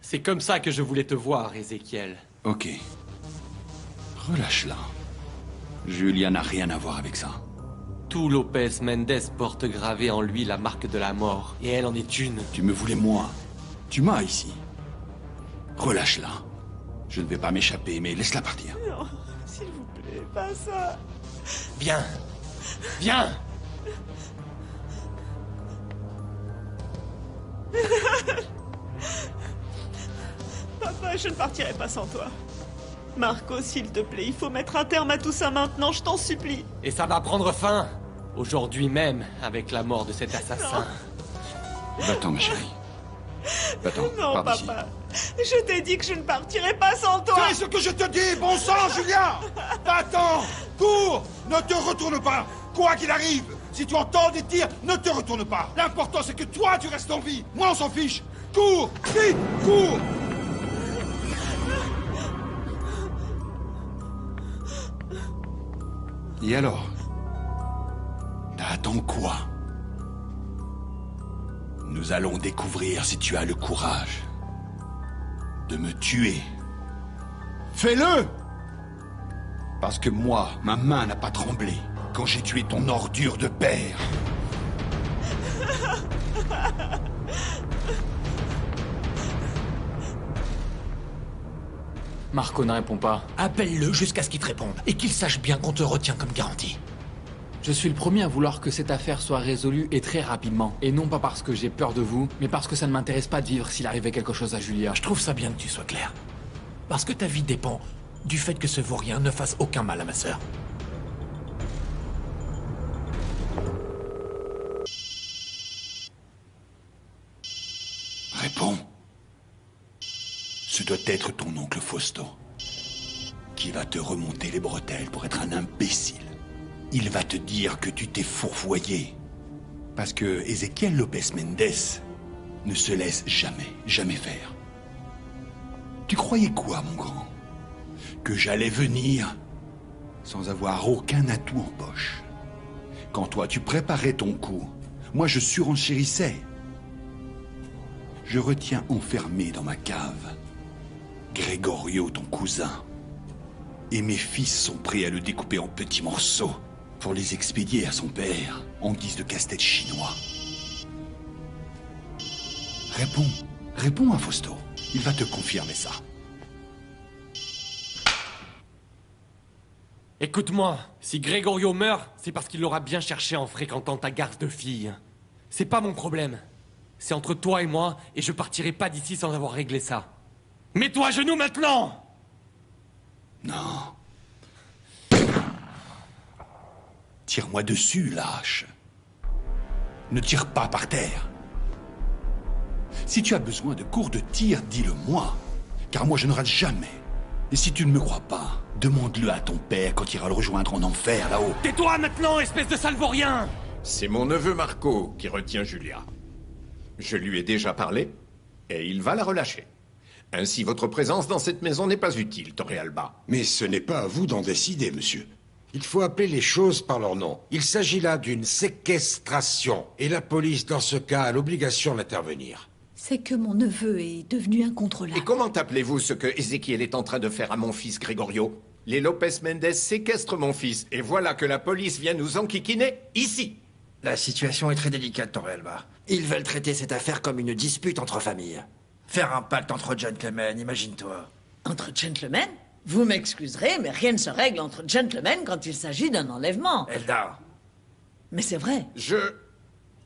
C'est comme ça que je voulais te voir, Ézéchiel. Ok. Relâche-la. Julia n'a rien à voir avec ça. Tout Lopez Mendes porte gravé en lui la marque de la mort, et elle en est une. Tu me voulais moi. Tu m'as ici. Relâche-la. Je ne vais pas m'échapper, mais laisse-la partir. Non, s'il vous plaît, pas ça. Viens. Viens. Papa, je ne partirai pas sans toi. Marco, s'il te plaît, il faut mettre un terme à tout ça maintenant, je t'en supplie. Et ça va prendre fin. Aujourd'hui même, avec la mort de cet assassin. Va-t'en, ma chérie. Va-t'en, Non, pars d'ici. papa. Je t'ai dit que je ne partirai pas sans toi. Fais ce que je te dis, bon sang, Julien. Va-t'en. Cours. Ne te retourne pas. Quoi qu'il arrive. Si tu entends des tirs, ne te retourne pas. L'important, c'est que toi, tu restes en vie. Moi, on s'en fiche. Cours. Vite, cours. Et alors? T'attends quoi? Nous allons découvrir si tu as le courage de me tuer. Fais-le! Parce que moi, ma main n'a pas tremblé quand j'ai tué ton ordure de père. Marco ne répond pas. Appelle-le jusqu'à ce qu'il te réponde, et qu'il sache bien qu'on te retient comme garantie. Je suis le premier à vouloir que cette affaire soit résolue et très rapidement. Et non pas parce que j'ai peur de vous, mais parce que ça ne m'intéresse pas de vivre s'il arrivait quelque chose à Julia. Je trouve ça bien que tu sois clair. Parce que ta vie dépend du fait que ce vaurien ne fasse aucun mal à ma sœur. Réponds. Ce doit être ton oncle Fausto, qui va te remonter les bretelles pour être un imbécile. Il va te dire que tu t'es fourvoyé. Parce que Ezequiel Lopez Mendes ne se laisse jamais faire. Tu croyais quoi, mon grand? Que j'allais venir sans avoir aucun atout en poche. Quand toi, tu préparais ton coup, moi, je surenchérissais. Je retiens enfermé dans ma cave Gregorio, ton cousin. Et mes fils sont prêts à le découper en petits morceaux pour les expédier à son père en guise de casse-tête chinois. Réponds à Fausto. Il va te confirmer ça. Écoute-moi, si Gregorio meurt, c'est parce qu'il l'aura bien cherché en fréquentant ta garce de fille. C'est pas mon problème. C'est entre toi et moi, et je partirai pas d'ici sans avoir réglé ça. Mets-toi à genoux maintenant! Non. Tire-moi dessus, lâche. Ne tire pas par terre. Si tu as besoin de cours de tir, dis-le-moi. Car moi, je ne rate jamais. Et si tu ne me crois pas, demande-le à ton père quand il ira le rejoindre en enfer, là-haut. Tais-toi maintenant, espèce de salvaurien! C'est mon neveu Marco qui retient Julia. Je lui ai déjà parlé, et il va la relâcher. Ainsi, votre présence dans cette maison n'est pas utile, Torrealba. Mais ce n'est pas à vous d'en décider, monsieur. Il faut appeler les choses par leur nom. Il s'agit là d'une séquestration, et la police, dans ce cas, a l'obligation d'intervenir. C'est que mon neveu est devenu incontrôlable. Et comment appelez-vous ce que Ézéchiel est en train de faire à mon fils Gregorio? Les Lopez Mendes séquestrent mon fils, et voilà que la police vient nous enquiquiner, ici. La situation est très délicate, Torrealba. Ils veulent traiter cette affaire comme une dispute entre familles. Faire un pacte entre gentlemen, imagine-toi. Entre gentlemen? Vous m'excuserez, mais rien ne se règle entre gentlemen quand il s'agit d'un enlèvement. Eldar. Mais c'est vrai. Je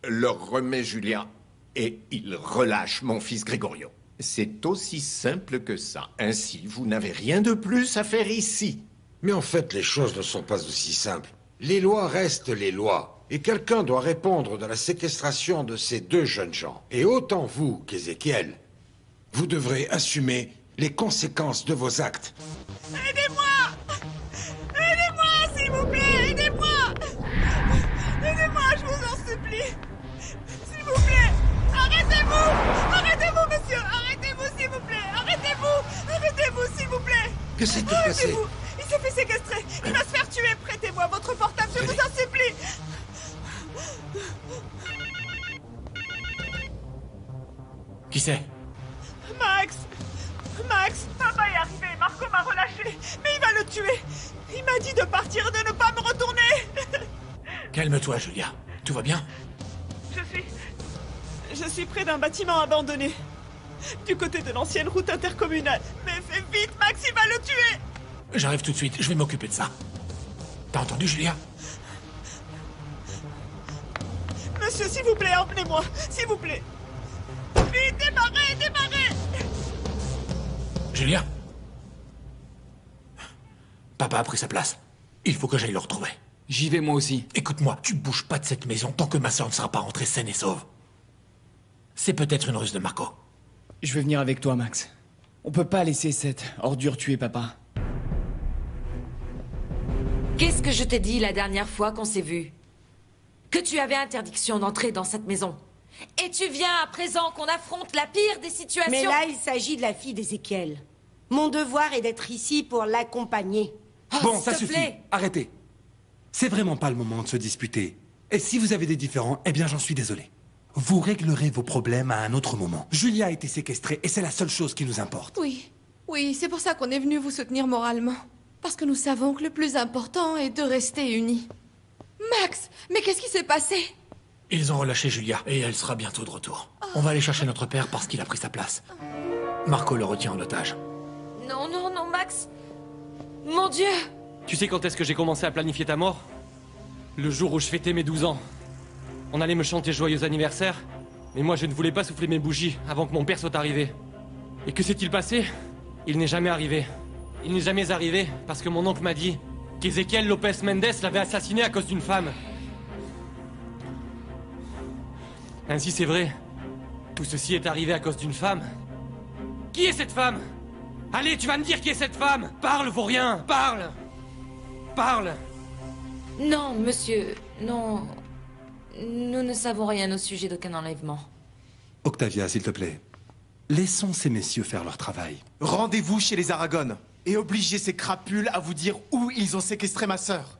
leur remets Julia, et ils relâchent mon fils Gregorio. C'est aussi simple que ça. Ainsi, vous n'avez rien de plus à faire ici. Mais en fait, les choses ne sont pas aussi simples. Les lois restent les lois. Et quelqu'un doit répondre de la séquestration de ces deux jeunes gens. Et autant vous qu'Ézéchiel, vous devrez assumer les conséquences de vos actes. Aidez-moi! Aidez-moi, s'il vous plaît! Aidez-moi! Aidez-moi, je vous en supplie! S'il vous plaît! Arrêtez-vous! Arrêtez-vous, monsieur! Arrêtez-vous, s'il vous plaît! Arrêtez-vous! Arrêtez-vous, s'il vous plaît! Que s'est-il passé? Arrêtez-vous! Il s'est fait séquestrer! Il va se faire tuer! Prêtez-moi votre portable, je vous en supplie! Qui c'est? Max! tuer. Il m'a dit de partir, de ne pas me retourner. Calme-toi, Julia. Tout va bien? Je suis près d'un bâtiment abandonné. Du côté de l'ancienne route intercommunale. Mais fais vite, Max, il va le tuer. J'arrive tout de suite, je vais m'occuper de ça. T'as entendu, Julia? Monsieur, s'il vous plaît, emmenez-moi. S'il vous plaît. Vite, démarrez, démarrez. Julia? Papa a pris sa place. Il faut que j'aille le retrouver. J'y vais moi aussi. Écoute-moi, tu bouges pas de cette maison tant que ma sœur ne sera pas rentrée saine et sauve. C'est peut-être une ruse de Marco. Je vais venir avec toi, Max. On peut pas laisser cette ordure tuer papa. Qu'est-ce que je t'ai dit la dernière fois qu'on s'est vu? Que tu avais interdiction d'entrer dans cette maison. Et tu viens à présent qu'on affronte la pire des situations. Mais là, il s'agit de la fille d'Ézéchiel. Mon devoir est d'être ici pour l'accompagner. Bon, ça suffit. Arrêtez. C'est vraiment pas le moment de se disputer. Et si vous avez des différends, eh bien j'en suis désolé. Vous réglerez vos problèmes à un autre moment. Julia a été séquestrée et c'est la seule chose qui nous importe. Oui, c'est pour ça qu'on est venu vous soutenir moralement. Parce que nous savons que le plus important est de rester unis. Max, mais qu'est-ce qui s'est passé? Ils ont relâché Julia et elle sera bientôt de retour. On va aller chercher notre père parce qu'il a pris sa place. Marco le retient en otage. Non, non, non, Max. Mon Dieu. Tu sais quand est-ce que j'ai commencé à planifier ta mort? Le jour où je fêtais mes 12 ans. On allait me chanter joyeux anniversaire, mais moi je ne voulais pas souffler mes bougies avant que mon père soit arrivé. Et que s'est-il passé? Il n'est jamais arrivé. Il n'est jamais arrivé parce que mon oncle m'a dit qu'Ezequiel Lopez Mendes l'avait assassiné à cause d'une femme. Ainsi c'est vrai. Tout ceci est arrivé à cause d'une femme. Qui est cette femme? Allez, tu vas me dire qui est cette femme! Parle, vaurien! Parle! Parle! Non, monsieur, non. Nous ne savons rien au sujet d'aucun enlèvement. Octavia, s'il te plaît. Laissons ces messieurs faire leur travail. Rendez-vous chez les Aragon et obligez ces crapules à vous dire où ils ont séquestré ma sœur.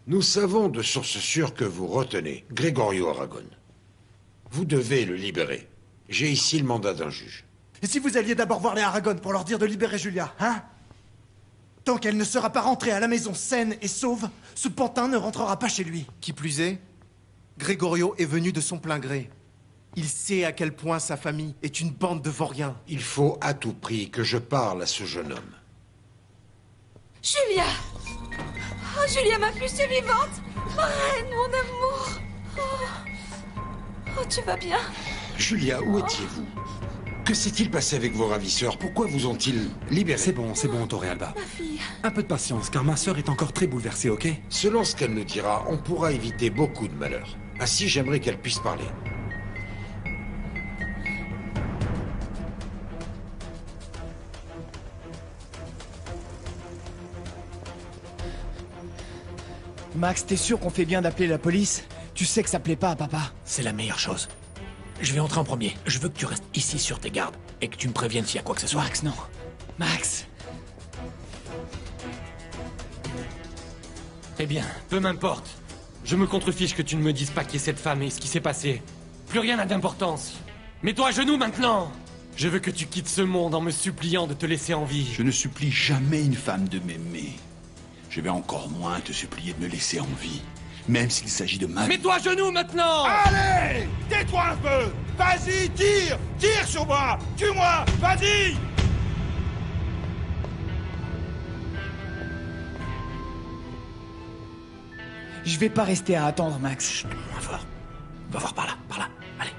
Nous savons de sources sûres que vous retenez Gregorio Aragon. Vous devez le libérer. J'ai ici le mandat d'un juge. Et si vous alliez d'abord voir les Aragon pour leur dire de libérer Julia, hein? Tant qu'elle ne sera pas rentrée à la maison saine et sauve, ce pantin ne rentrera pas chez lui. Qui plus est, Gregorio est venu de son plein gré. Il sait à quel point sa famille est une bande de vauriens. Il faut à tout prix que je parle à ce jeune homme. Julia! Oh, Julia, ma puce est vivante! Reine, mon amour! Oh, tu vas bien? Julia, où étiez-vous? Que s'est-il passé avec vos ravisseurs? Pourquoi vous ont-ils libéré? C'est bon, Torrealba. Un peu de patience, car ma sœur est encore très bouleversée, ok? Selon ce qu'elle nous dira, on pourra éviter beaucoup de malheurs. Ainsi, j'aimerais qu'elle puisse parler. Max, t'es sûr qu'on fait bien d'appeler la police? Tu sais que ça plaît pas à papa. C'est la meilleure chose. Je vais entrer en premier. Je veux que tu restes ici sur tes gardes et que tu me préviennes s'il y a quoi que ce soit. Max, non. Max. Eh bien, peu m'importe. Je me contrefiche que tu ne me dises pas qui est cette femme et ce qui s'est passé. Plus rien n'a d'importance. Mets-toi à genoux maintenant. Je veux que tu quittes ce monde en me suppliant de te laisser en vie. Je ne supplie jamais une femme de m'aimer. Je vais encore moins te supplier de me laisser en vie. Même s'il s'agit de ma vie. Mets-toi à genoux maintenant! Allez! Tais-toi un peu! Vas-y, tire! Tire sur moi! Tue-moi! Vas-y! Je vais pas rester à attendre, Max. Chut, moins fort. Va voir par là, allez.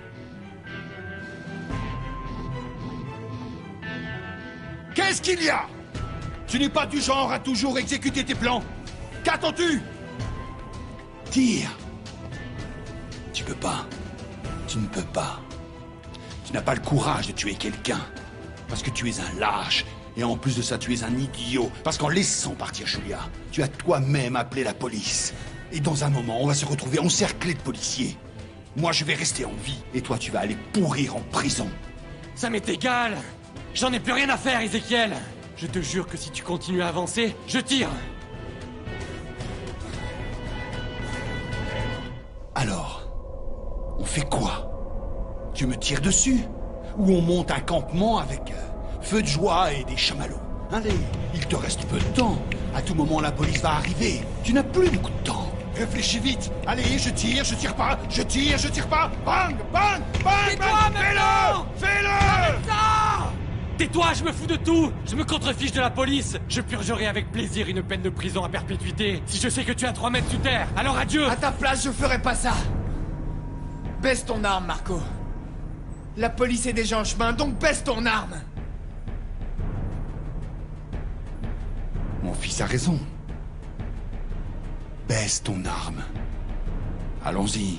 Qu'est-ce qu'il y a? Tu n'es pas du genre à toujours exécuter tes plans. Qu'attends-tu? Tire! Tu peux pas. Tu ne peux pas. Tu n'as pas le courage de tuer quelqu'un. Parce que tu es un lâche. Et en plus de ça, tu es un idiot. Parce qu'en laissant partir Julia, tu as toi-même appelé la police. Et dans un moment, on va se retrouver encerclés de policiers. Moi, je vais rester en vie. Et toi, tu vas aller pourrir en prison. Ça m'est égal! J'en ai plus rien à faire, Ezequiel! Je te jure que si tu continues à avancer, je tire! Alors, on fait quoi? Tu me tires dessus? Ou on monte un campement avec feu de joie et des chamallows, Allez, il te reste peu de temps. À tout moment, la police va arriver. Tu n'as plus beaucoup de temps. Réfléchis vite. Allez, je tire pas. Je tire pas. Bang, bang, bang, Tais-toi bang. maintenant! Fais-le! Arrête ça! Tais-toi, je me fous de tout! Je me contrefiche de la police! Je purgerai avec plaisir une peine de prison à perpétuité si je sais que tu es à 3 mètres sous terre! Alors adieu! À ta place, je ferai pas ça. Baisse ton arme, Marco. La police est déjà en chemin, donc baisse ton arme. Mon fils a raison. Baisse ton arme. Allons-y.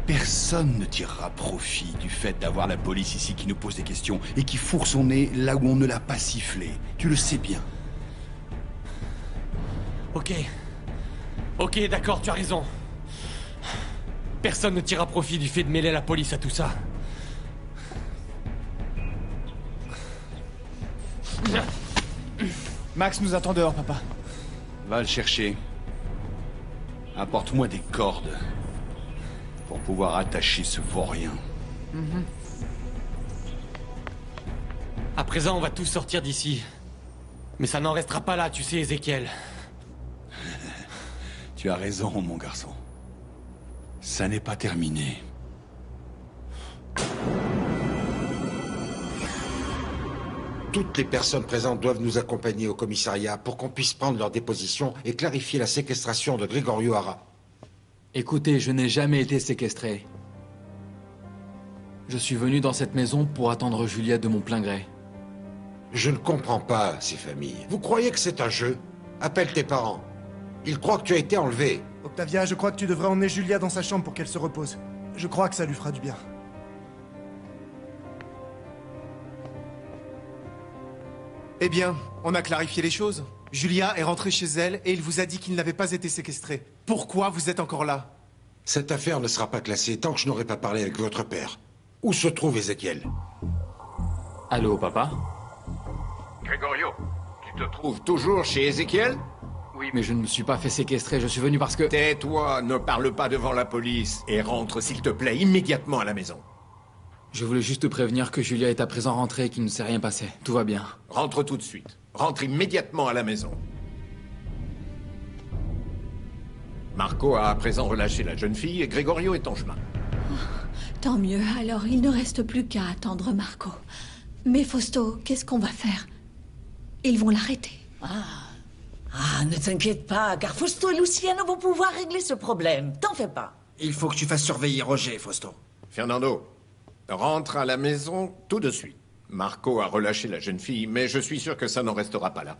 Personne ne tirera profit du fait d'avoir la police ici qui nous pose des questions et qui fourre son nez là où on ne l'a pas sifflé. Tu le sais bien. Ok. Ok, d'accord, tu as raison. Personne ne tirera profit du fait de mêler la police à tout ça. Max nous attend dehors, papa. Va le chercher. Apporte-moi des cordes pour pouvoir attacher ce vaurien. À présent, on va tous sortir d'ici. Mais ça n'en restera pas là, tu sais, Ézéchiel. Tu as raison, mon garçon. Ça n'est pas terminé. Toutes les personnes présentes doivent nous accompagner au commissariat pour qu'on puisse prendre leur déposition et clarifier la séquestration de Gregorio Ara. Écoutez, je n'ai jamais été séquestré. Je suis venu dans cette maison pour attendre Julia de mon plein gré. Je ne comprends pas ces familles. Vous croyez que c'est un jeu? Appelle tes parents. Ils croient que tu as été enlevé. Octavia, je crois que tu devrais emmener Julia dans sa chambre pour qu'elle se repose. Je crois que ça lui fera du bien. Eh bien, on a clarifié les choses. Julia est rentrée chez elle et il vous a dit qu'il n'avait pas été séquestré. Pourquoi vous êtes encore là? Cette affaire ne sera pas classée tant que je n'aurai pas parlé avec votre père. Où se trouve Ézéchiel? Allô, papa? Gregorio, tu te trouves toujours chez Ézéchiel? Oui, mais je ne me suis pas fait séquestrer, je suis venu parce que... Tais-toi, ne parle pas devant la police et rentre, s'il te plaît, immédiatement à la maison. Je voulais juste te prévenir que Julia est à présent rentrée et qu'il ne s'est rien passé. Tout va bien. Rentre tout de suite. Rentre immédiatement à la maison. Marco a à présent relâché la jeune fille et Gregorio est en chemin. Tant mieux, alors il ne reste plus qu'à attendre Marco. Mais Fausto, qu'est-ce qu'on va faire? Ils vont l'arrêter. Ah, ne t'inquiète pas, car Fausto et Luciano vont pouvoir régler ce problème. T'en fais pas. Il faut que tu fasses surveiller Roger, Fausto. Fernando, rentre à la maison tout de suite. Marco a relâché la jeune fille, mais je suis sûr que ça n'en restera pas là.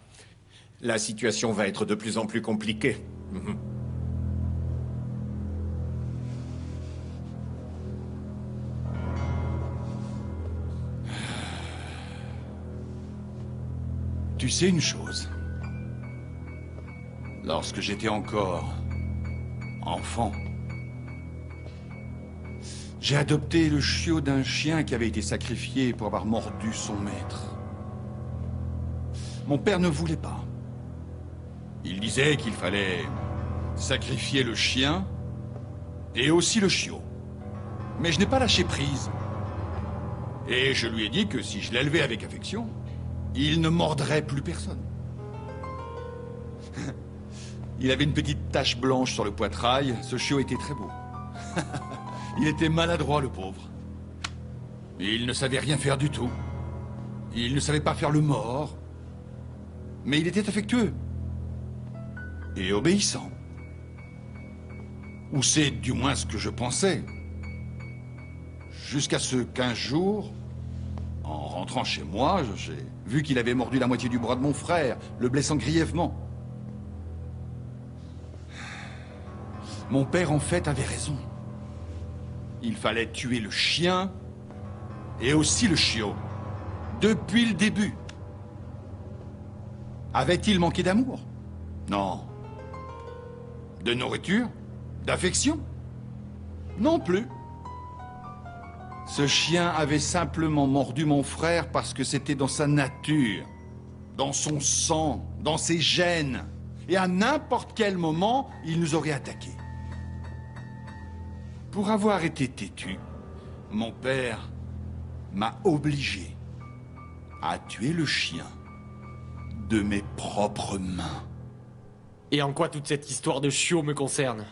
La situation va être de plus en plus compliquée. Tu sais une chose? Lorsque j'étais encore enfant, j'ai adopté le chiot d'un chien qui avait été sacrifié pour avoir mordu son maître. Mon père ne voulait pas. Il disait qu'il fallait sacrifier le chien et aussi le chiot. Mais je n'ai pas lâché prise. Et je lui ai dit que si je l'élevais avec affection, il ne mordrait plus personne. Il avait une petite tache blanche sur le poitrail. Ce chiot était très beau. Il était maladroit, le pauvre. Il ne savait rien faire du tout. Il ne savait pas faire le mort. Mais il était affectueux. Et obéissant. Ou c'est du moins ce que je pensais. Jusqu'à ce qu'un jour, en rentrant chez moi, j'ai vu qu'il avait mordu la moitié du bras de mon frère, le blessant grièvement. Mon père, en fait, avait raison. Il fallait tuer le chien et aussi le chiot. Depuis le début. Avait-il manqué d'amour? Non. De nourriture? D'affection? Non plus. Ce chien avait simplement mordu mon frère parce que c'était dans sa nature, dans son sang, dans ses gènes. Et à n'importe quel moment, il nous aurait attaqués. Pour avoir été têtu, mon père m'a obligé à tuer le chien de mes propres mains. Et en quoi toute cette histoire de chiot me concerne?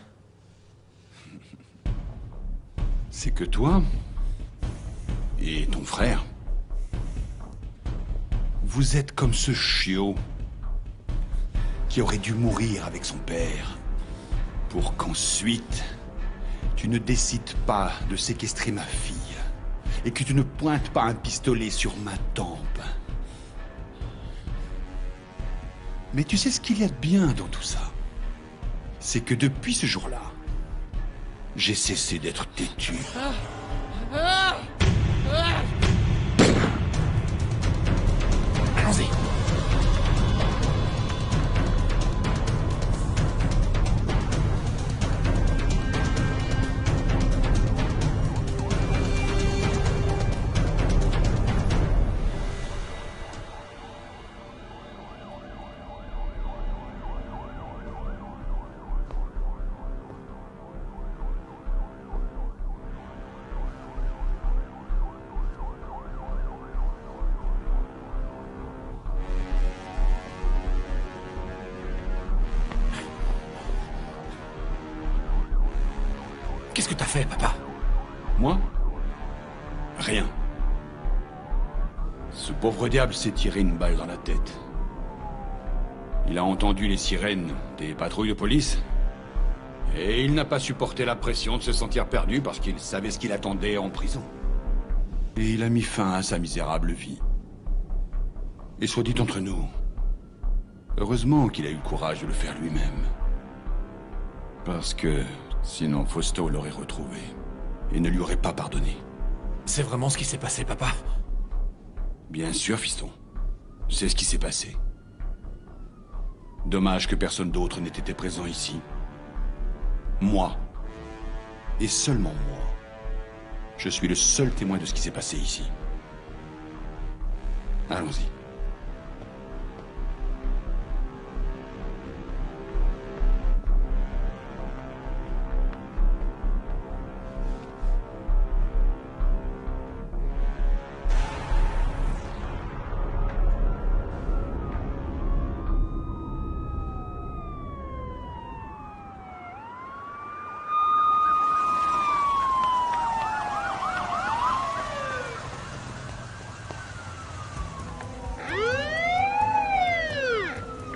C'est que toi et ton frère, vous êtes comme ce chiot qui aurait dû mourir avec son père pour qu'ensuite tu ne décides pas de séquestrer ma fille et que tu ne pointes pas un pistolet sur ma tempe. Mais tu sais ce qu'il y a de bien dans tout ça? C'est que depuis ce jour-là, j'ai cessé d'être têtu. Allons-y. Qu'est-ce que t'as fait, papa? Moi? Rien. Ce pauvre diable s'est tiré une balle dans la tête. Il a entendu les sirènes des patrouilles de police. Et il n'a pas supporté la pression de se sentir perdu parce qu'il savait ce qu'il attendait en prison. Et il a mis fin à sa misérable vie. Et soit dit entre nous, heureusement qu'il a eu le courage de le faire lui-même. Parce que sinon Fausto l'aurait retrouvé et ne lui aurait pas pardonné. C'est vraiment ce qui s'est passé, papa? Bien sûr, fiston. C'est ce qui s'est passé. Dommage que personne d'autre n'ait été présent ici. Moi. Et seulement moi. Je suis le seul témoin de ce qui s'est passé ici. Allons-y.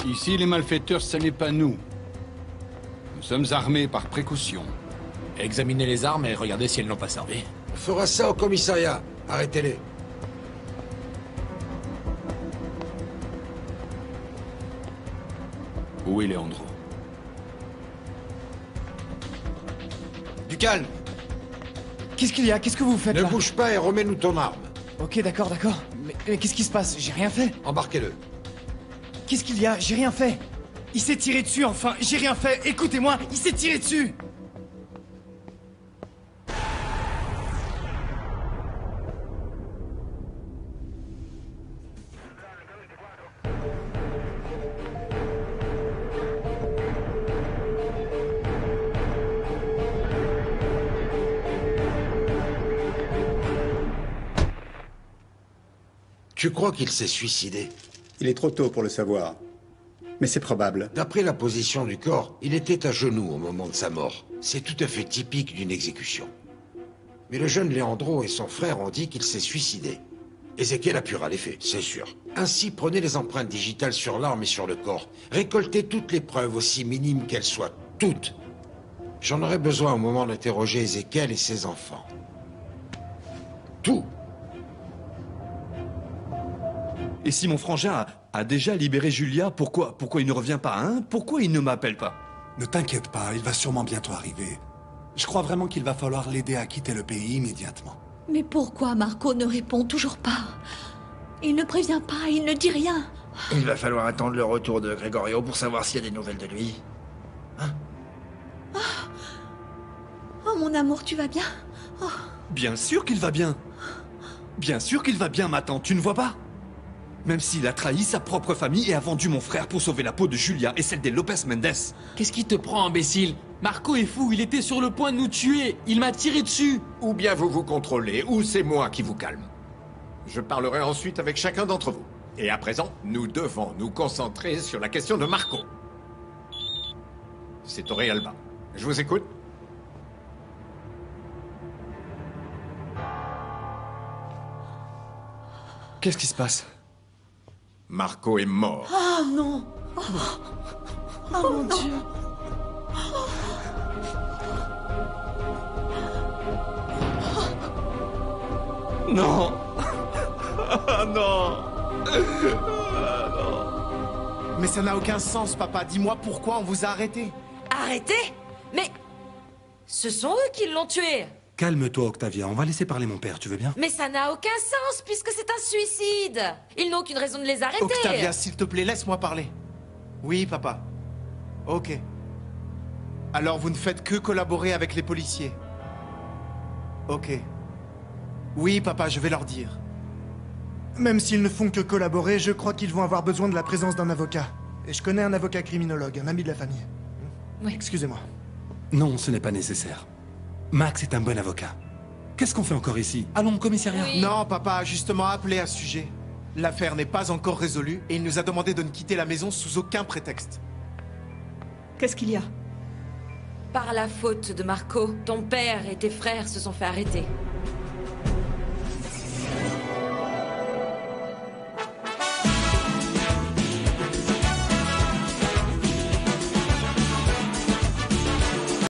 Ici, les malfaiteurs, ce n'est pas nous. Nous sommes armés par précaution. Examinez les armes et regardez si elles n'ont pas servi. On fera ça au commissariat. Arrêtez-les. Où est Leandro? Du calme. Qu'est-ce qu'il y a? Qu'est-ce que vous faites Ne là? bouge pas et remets-nous ton arme. Ok, d'accord, d'accord. Mais qu'est-ce qui se passe? J'ai rien fait. Embarquez-le. Qu'est-ce qu'il y a? J'ai rien fait. Il s'est tiré dessus, enfin. J'ai rien fait. Écoutez-moi, il s'est tiré dessus. Tu crois qu'il s'est suicidé? Il est trop tôt pour le savoir. Mais c'est probable. D'après la position du corps, il était à genoux au moment de sa mort. C'est tout à fait typique d'une exécution. Mais le jeune Leandro et son frère ont dit qu'il s'est suicidé. Ézéchiel appuiera les faits, c'est sûr. Ainsi, prenez les empreintes digitales sur l'arme et sur le corps. Récoltez toutes les preuves, aussi minimes qu'elles soient. Toutes. J'en aurai besoin au moment d'interroger Ézéchiel et ses enfants. Tout. Et si mon frangin a déjà libéré Julia, pourquoi il ne revient pas, hein? Pourquoi il ne m'appelle pas? Ne t'inquiète pas, il va sûrement bientôt arriver. Je crois vraiment qu'il va falloir l'aider à quitter le pays immédiatement. Mais pourquoi Marco ne répond toujours pas? Il ne prévient pas, il ne dit rien. Il va falloir attendre le retour de Gregorio pour savoir s'il y a des nouvelles de lui. Oh mon amour, tu vas bien? Oh. Bien sûr qu'il va bien. Bien sûr qu'il va bien, ma tante, tu ne vois pas? Même s'il a trahi sa propre famille et a vendu mon frère pour sauver la peau de Julia et celle des Lopez Mendes. Qu'est-ce qui te prend, imbécile? Marco est fou, il était sur le point de nous tuer. Il m'a tiré dessus. Ou bien vous vous contrôlez, ou c'est moi qui vous calme. Je parlerai ensuite avec chacun d'entre vous. Et à présent, nous devons nous concentrer sur la question de Marco. C'est Torrealba. Je vous écoute. Qu'est-ce qui se passe? Marco est mort. Oh non! Oh mon Dieu! Non! Ah non! Mais ça n'a aucun sens, papa. Dis-moi pourquoi on vous a arrêté. Arrêté? Mais... ce sont eux qui l'ont tué. Calme-toi, Octavia. On va laisser parler mon père, tu veux bien? Mais ça n'a aucun sens, puisque c'est un suicide. Ils n'ont aucune raison de les arrêter. Octavia, s'il te plaît, laisse-moi parler. Oui, papa. Ok. Alors vous ne faites que collaborer avec les policiers. Ok. Oui, papa, je vais leur dire. Même s'ils ne font que collaborer, je crois qu'ils vont avoir besoin de la présence d'un avocat. Et je connais un avocat criminologue, un ami de la famille. Oui. Excusez-moi. Non, ce n'est pas nécessaire. Max est un bon avocat. Qu'est-ce qu'on fait encore ici? Allons au commissariat. Oui. Non, papa a justement appelé à ce sujet. L'affaire n'est pas encore résolue et il nous a demandé de ne quitter la maison sous aucun prétexte. Qu'est-ce qu'il y a? Par la faute de Marco, ton père et tes frères se sont fait arrêter.